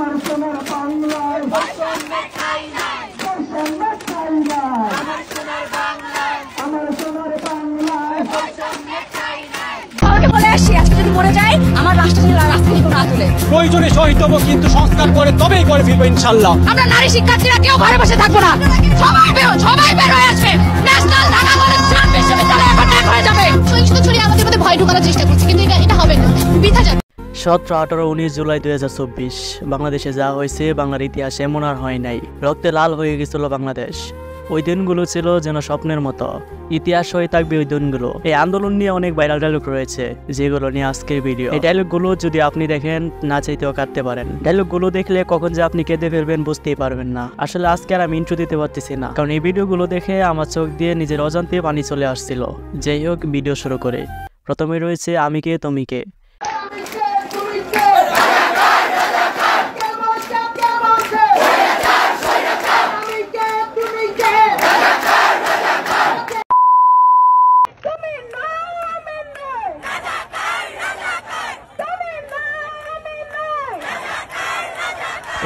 আমার সোনার বাংলায় আমার সোনার বাংলায় আমাকে বলে আসছি আজকে যদি মরে যায় আমার রাষ্ট্র না তুলে প্রয়োজনে শহীদ হবো, কিন্তু সংস্কার করে তবেই করে ফিরবো ইনশাল্লাহ। আমরা নারী শিক্ষার্থীরা কেউ ঘরে বসে থাকবো না, সবাই বের হয়ে আসবে। ন্যাশনাল ঢাকা কলেজ বিশ্ববিদ্যালয় এখন এক হয়ে যাবে। সহিংসতা ছড়িয়ে আমাদের মধ্যে ভয় ঢোকানোর চেষ্টা করছে, কিন্তু এটা হবে না, বৃথা যাবে। 17, 18, 19 জুলাই 2024 বাংলাদেশে যা হয়েছে বাংলার ইতিহাসে এমন আর হয় নাই। রক্তে লাল হয়ে গেছিল বাংলাদেশ। ওই দিনগুলো ছিল যেন স্বপ্নের মতো। ইতিহাস হয়ে থাকবে ওই দিনগুলো। এই আন্দোলন নিয়ে অনেক ভাইরাল ডায়লগ রয়েছে, যেগুলো নিয়ে আজকের ভিডিও। এই ডায়লগগুলো যদি আপনি দেখেন না চাইতেও কাটতে পারেন। ডায়লগগুলো দেখলে কখন যে আপনি কেঁদে ফেলবেন বুঝতেই পারবেন না। আসলে আজকে আর আমি ইন্ট্রো দিতে পারতেছি না, কারণ এই ভিডিওগুলো দেখে আমার চোখ দিয়ে নিজের অজান্তে পানি চলে আসছিল। যাই হোক, ভিডিও শুরু করে প্রথমে রয়েছে আমি কে তুমি কে।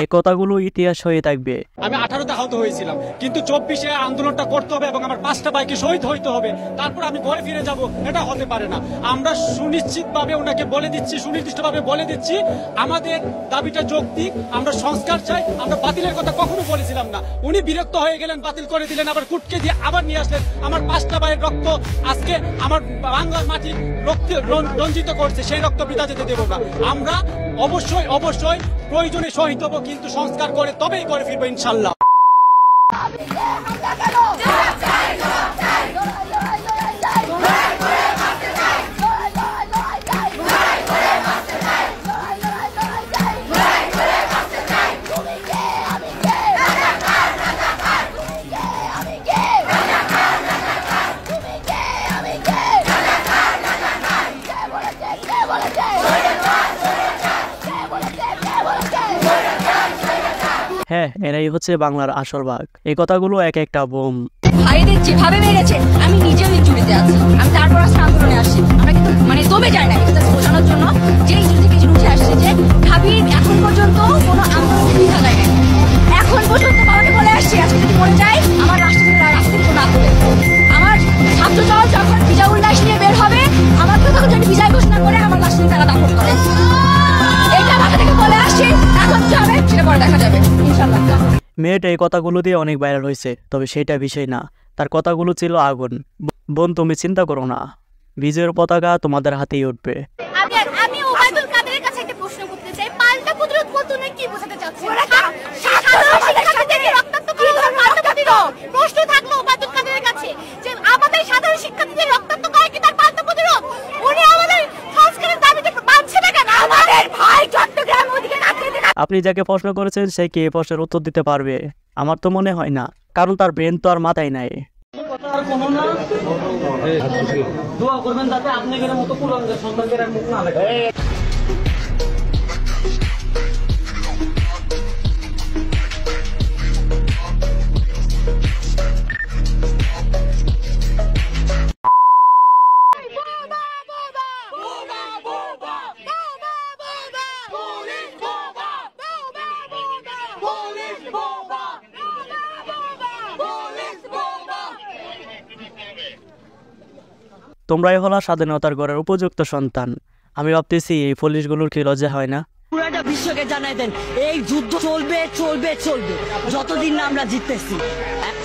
এই কথাগুলো ইতিহাস হয়ে থাকবে। আমি 18তে আহত হয়েছিলাম, কিন্তু 24-এ আন্দোলনটা করতে হবে এবং আমার 5টা ভাইকে শহীদ হইতে হবে, তারপর আমি ঘরে ফিরে যাব। এটা হতে পারে না। আমরা সুনিশ্চিতভাবে ওনাকে বলে দিচ্ছি, সুনির্দিষ্টভাবে বলে দিচ্ছি আমাদের দাবিটা যৌক্তিক। আমরা সংস্কার চাই, আমরা বাতিলের কথা কখনো বলেছিলাম না। উনি বিরক্ত হয়ে গেলেন, বাতিল করে দিলেন, আবার কুটকে দিয়ে আবার নিয়ে আসলেন। আমার 5টা ভাইয়ের রক্ত আজকে আমার বাংলার মাটি রক্তে রঞ্জিত করছে, সেই রক্ত বৃথা যেতে দেব না। আমরা অবশ্যই প্রয়োজনে শহীদ হবো, কিন্তু সংস্কার করে তবেই করে ফিরবো ইনশাল্লাহ। হ্যাঁ, এরাই হচ্ছে বাংলার আসল বাঘ। এই কথাগুলো এক একটা বোম। ভাইদের যেভাবে মেরেছে আমি নিজেও ইনজুরিতে আছি। আমি তারপর আজকে আন্দোলনে আসছি। আমরা কিন্তু দমে যাই না, এটা বোঝানোর জন্য যে ইনজুরি থেকে উঠে আসছে যে ঢাবির এখন পর্যন্ত কোনো আন্দোলন বৃথা যায় না। এখন পর্যন্ত বাবাকে বলে আসছি আজকে যদি মরে যায় আমার রাষ্ট্র না তুলে। আমার ছাত্র দল যখন বিজয় উল্লাস নিয়ে বের হবে, আমাকে তখন যদি বিজয় ঘোষণা করে আমার লাশ নিয়ে তারা দাফন করে। এটা বাবা থেকে বলে আসছি, এখন কি হবে সেটা পরে দেখা যাবে ইনশাআল্লাহ। মেয়েটা এই কথাগুলো দিয়ে অনেক ভাইরাল হয়েছে, তবে সেটা বিষয় না। তার কথাগুলো ছিল আগুন। বোন, তুমি চিন্তা করো না, বিজয়ের পতাকা তোমাদের হাতেই উঠবে। আমি ওবায়দুল কাদেরের কাছে একটা প্রশ্ন করতে চাই, পাল্টা প্রতিরোধ বলতে উনি কি বোঝাতে চাচ্ছেন? প্রশ্ন থাকলো ওবায়দুল কাদেরের কাছে যে আমাদের সাধারণ শিক্ষার্থীদের রক্তাক্ত করে কি তার পাল্টা প্রতিরোধ? উনি আমাদের সংস্কারের দাবিতে মানছে না কেন? আমাদের ভাই চট্টগ্রাম ওদিকে আপনি যাকে প্রশ্ন করেছেন সে কি এই প্রশ্নের উত্তর দিতে পারবে? আমার তো মনে হয় না, কারণ তার ব্রেন তো আর মাথায় নাই। দোয়া করবেন যাতে আপনাদের মতো কুলাঙ্গার সন্তানদের মুখ না লাগে। তোমরাই হলো স্বাধীনতার ঘরের উপযুক্ত সন্তান। আমি ভাবতেছি এই পুলিশগুলোর কি লজ্জা হয় না? পুরাটা বিশ্বকে জানাই দেন এই যুদ্ধ চলবে চলবে চলবে যতদিন না আমরা জিততেছি।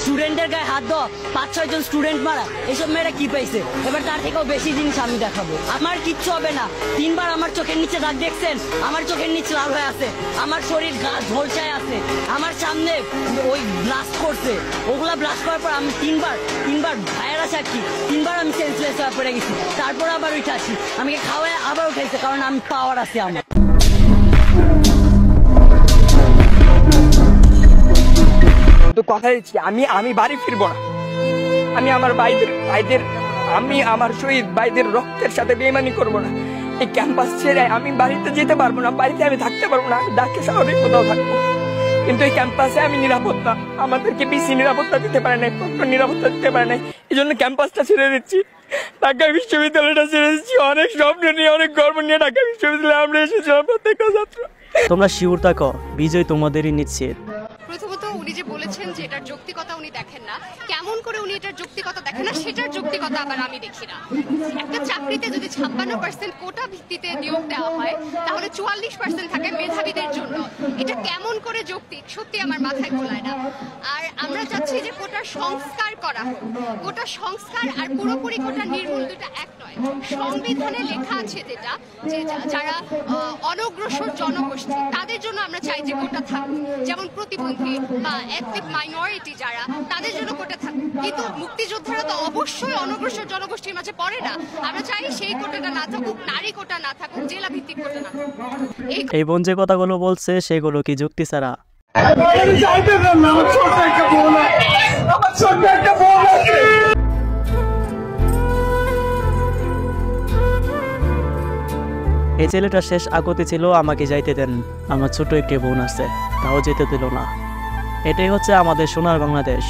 স্টুডেন্টের গায়ে হাত দেওয়া, 5-6 জন স্টুডেন্ট মারা, এসব মেয়েরা কি পাইছে? এবার তার থেকেও বেশি জিনিস আমি দেখাবো। আমার কিচ্ছু হবে না। 3 বার আমার চোখের নিচে দাগ দেখছেন, আমার চোখের নিচে লাল হয়ে আছে, আমার শরীর গাছ ঝলসায় আছে, আমার সামনে ওই ব্লাস্ট করছে, ওগুলা ব্লাস্ট করার পর আমি 3 বার ভাইয়েরা সাক্ষী, 3 বার আমি সেন্সলেস হয়ে পড়ে গেছি, তারপর আবার উঠে আসি, আমাকে খাওয়ায় আবার উঠেছে, কারণ আমি পাওয়ার আছে আমার। তো কথা দিচ্ছি আমি বাড়ি ফিরবো না। আমি আমার ভাইদের আমি আমার শহীদ ভাইদের রক্তের সাথে বেইমানি করবো না। এই ক্যাম্পাস ছেড়ে আমি বাড়িতে যেতে পারবো না, বাড়িতে আমি থাকতে পারবো না, আমি ঢাকা শহরে কোথাও থাকবো, কিন্তু এই ক্যাম্পাসে আমি নিরাপত্তা, আমাদেরকে বেশি নিরাপত্তা দিতে পারে নাই, প্রচুর নিরাপত্তা দিতে পারে নাই, এই জন্য ক্যাম্পাসটা ছেড়ে দিচ্ছি, ঢাকা বিশ্ববিদ্যালয়টা ছেড়ে দিচ্ছি। অনেক স্বপ্ন নিয়ে, অনেক গর্ব নিয়ে ঢাকা বিশ্ববিদ্যালয়ে আমরা এসেছিলাম প্রত্যেকটা ছাত্র। তোমরা শিওর থাকো, বিজয় তোমাদেরই নিশ্চিত। প্রথমত উনি যে বলেছেন যে এটার যৌক্তিকতা উনি দেখেন না, কেমন করে উনি এটার যৌক্তিকতা দেখেন না সেটার যৌক্তিকতা আবার আমি দেখি না। একটা চাকরিতে যদি 56% কোটা ভিত্তিতে নিয়োগ দেওয়া হয় তাহলে 44% থাকে মেধাবীদের জন্য, এটা কেমন করে যৌক্তিক সত্যি আমার মাথায় গোলায় না। আর আমরা চাচ্ছি যে কোটার সংস্কার করা হোক। কোটা সংস্কার আর পুরোপুরি কোটা নির্মূল দুটা এক নয়। সংবিধানে লেখা আছে যেটা যে যারা অনগ্রসর জনগোষ্ঠী তাদের জন্য আমরা চাই যে কোটা থাকুক, যেমন প্রতিবন্ধী বা এথনিক মাইনরিটি যারা, তাদের জন্য কোটা থাকুক। কিন্তু মুক্তিযোদ্ধারা তো অবশ্যই অনগ্রসর জনগোষ্ঠীর মাঝে পড়ে না। আমরা চাই সেই কোটাটা না থাকুক, নারী কোটা না থাকুক, জেলা ভিত্তিক কোটা না থাকুক। এই বোন যে কথাগুলো বলছে সেগুলো কি যুক্তি ছাড়া? এই ছেলেটা শেষ আগতে ছিল আমাকে যাইতে দেন, আমার ছোট একটি বোন আছে, তাও যেতে দিল না। এটাই হচ্ছে আমাদের সোনার বাংলাদেশ।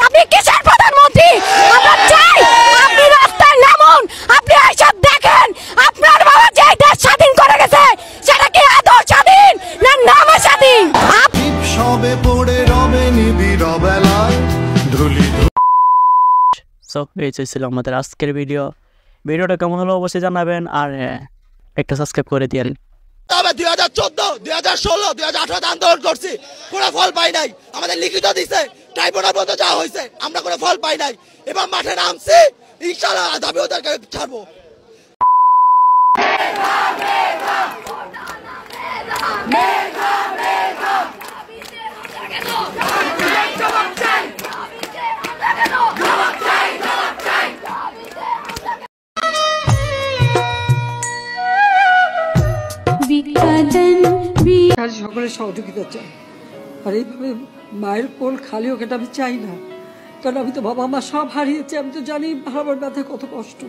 আপনি কিসের প্রধানমন্ত্রী? আমরা চাই আপনি রাস্তায় নামুন, আপনি এইসব দেখেন। আপনার বাবা যে দেশ স্বাধীন করে গেছে সেটা কি আদৌ স্বাধীন না নামে স্বাধীন? সবে পড়ে রবে নিবিড় বেলায় ধুলি। সো এই ছিল আমাদের আজকের ভিডিওটা কেমন হলো অবশ্যই জানাবেন, আর একটা সাবস্ক্রাইব করে দিন। তবে 2014, 2016, 2018 আন্দোলন করছি, কোনো ফল পাই নাই। আমাদের লিখিত দিছে, ট্রাইব্যুনাল পর্যন্ত যাওয়া হয়েছে, আমরা কোনো ফল পাই নাই। এবার মাঠে নামছি, ইনশাআল্লাহ দাবি ওদেরকে ছাড়বো। সকলের সহযোগিতা চাই, আর এইভাবে মায়ের কোল খালি হোক এটা আমি চাই না। কারণ আমি তো বাবা মা সব হারিয়েছি, আমি তো জানি হারাবার ব্যথা কত কষ্ট,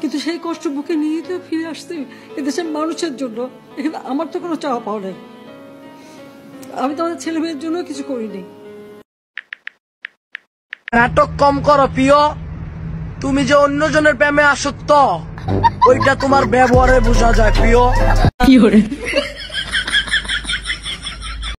কিন্তু সেই কষ্ট বুকে নিয়ে তো ফিরে আসতে এদেশের মানুষের জন্য। এখানে আমার তো কোনো চাওয়া পাওয়া নেই, আমি তো আমাদের ছেলে মেয়ের জন্য কিছু করিনি। নাটক কম করো প্রিয়, তুমি যে অন্যজনের প্রেমে আসক্ত ওইটা তোমার ব্যবহারে বোঝা যায় প্রিয়।